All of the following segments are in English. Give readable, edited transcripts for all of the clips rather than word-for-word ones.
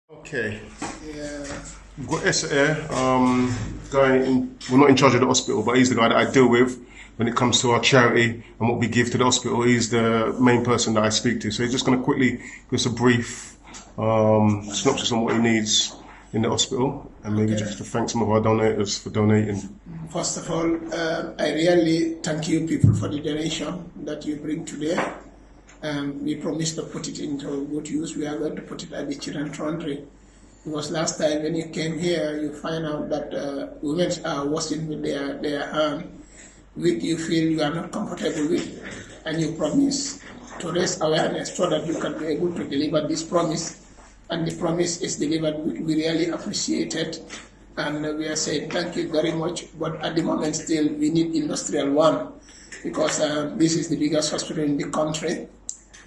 Okay. Yeah. We've got Essa here, guy we're not in charge of the hospital, but he's the guy that I deal with when it comes to our charity and what we give to the hospital. He's the main person that I speak to. So he's just going to quickly give us a brief synopsis on what he needs in the hospital, and maybe just to thank some of our donors for donating. First of all, I really thank you people for the donation that you bring today. We promise to put it into good use. We are going to put it at the children's laundry. Because last time when you came here, you find out that women are washing with their hand, which you feel you are not comfortable with, and you promise to raise awareness so that you can be able to deliver this promise. And the promise is delivered, which we really appreciate it. And we are saying thank you very much. But at the moment still, we need industrial one, because this is the biggest hospital in the country.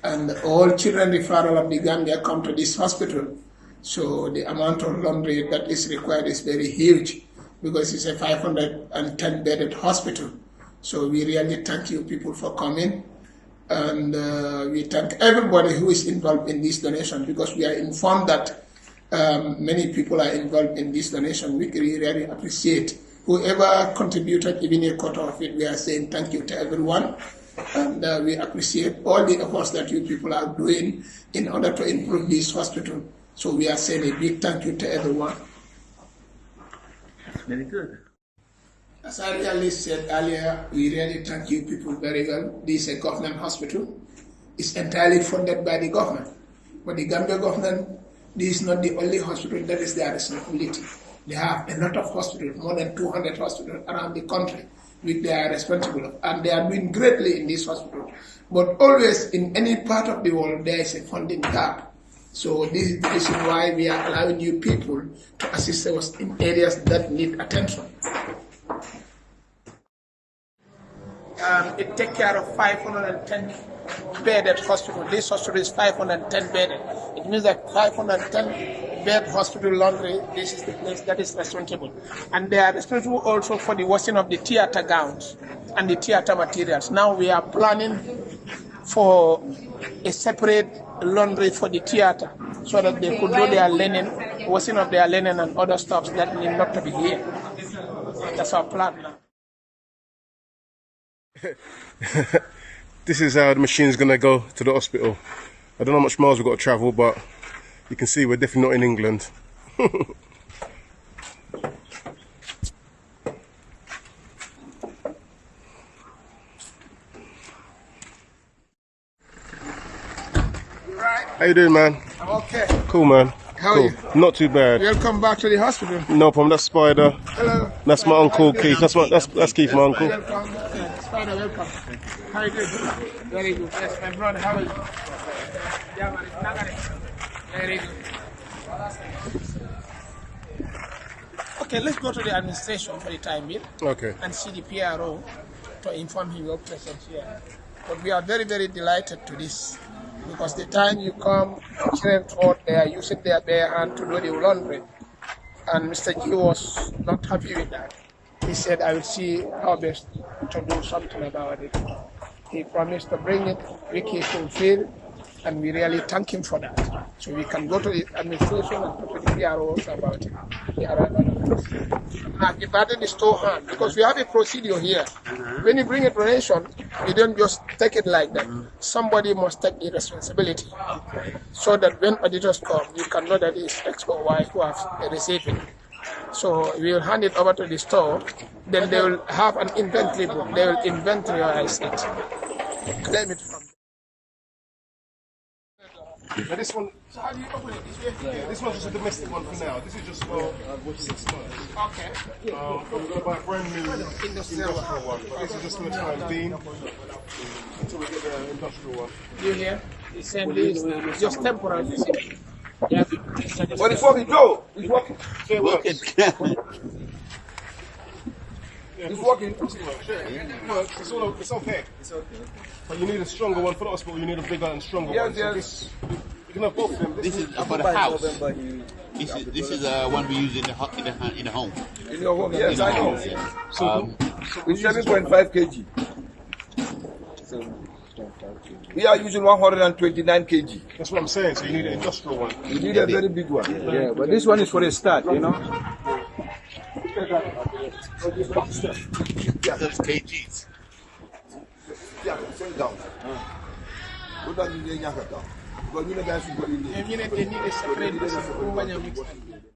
And all children referral of the Gambia come to this hospital. So the amount of laundry that is required is very huge, because it's a 510 bedded hospital. So we really thank you people for coming. And we thank everybody who is involved in this donation, because we are informed that many people are involved in this donation. We really appreciate whoever contributed, even a quarter of it. We are saying thank you to everyone. And we appreciate all the efforts that you people are doing in order to improve this hospital. So we are saying a big thank you to everyone. Very good. As I really said earlier, we really thank you people very well. This is a government hospital. It's entirely funded by the government. But the Gambia government, this is not the only hospital that is their responsibility. They have a lot of hospitals, more than 200 hospitals around the country, which they are responsible of. And they are doing greatly in this hospital. But always in any part of the world, there is a funding gap. So this is the reason why we are allowing you people to assist us in areas that need attention. It takes care of 510 bedded hospital. This hospital is 510 bedded. It means that 510 bed hospital laundry, this is the place that is responsible. And they are responsible also for the washing of the theater gowns and the theater materials. Now we are planning for a separate laundry for the theater, so that they could do their linen, washing of their linen and other stuff that need not to be here. That's our plan now. This is how the machine's going to go to the hospital. I don't know how much miles we've got to travel, but you can see we're definitely not in England. How you doing, man? I'm okay. Cool, man. How cool. are you? Not too bad. Welcome back to the hospital. No problem. That's Spider. Hello. That's my uncle Keith. That's Keith, my uncle. Welcome. Spider, welcome. How are you doing? Very good. Yes, my brother. How are you? Yeah, man. It's not very good. Okay, let's go to the administration for the time being. Okay. And see the PRO to inform him your presence here. But we are very, very delighted to this, because the time you come, children thought they are using their bare hand to do the laundry, and Mr. G was not happy with that. He said, I will see how best to do something about it. He promised to bring it, which he fulfilled, and we really thank him for that. So we can go to the administration and talk to the PROs about it. Now, the burden is too hard, because we have a procedure here. When you bring a donation, you don't just take it like that. Somebody must take the responsibility, so that when auditors come, you can know that it's X or Y who have received it. So we will hand it over to the store, then they will have an inventory book. They will inventorize it, claim it from. Now this one, so how do you open it? Yeah, this one's just a domestic one for now. This is just for 6 months. Okay. I'm going to buy a brand new industrial one. This is just going to try and lean until we get the industrial one. You hear? He said this just temporary. Yeah. What is working, Joe? It's working. So it works. It's working. It works. It's okay. It's okay. But you need a stronger one for the hospital. You need a bigger and stronger one. So this, you can have both of them. This is for the house. This is one we use in the home. In your home, yes, I know. So It's 7.5 kg. We are using 129 kg. That's what I'm saying. So you need an industrial one. You need a very big one. Yeah, but this one is for a start, you know. Those kgs. Yeah, send down. Go down in the Yakata. But you know, guys, you go in there.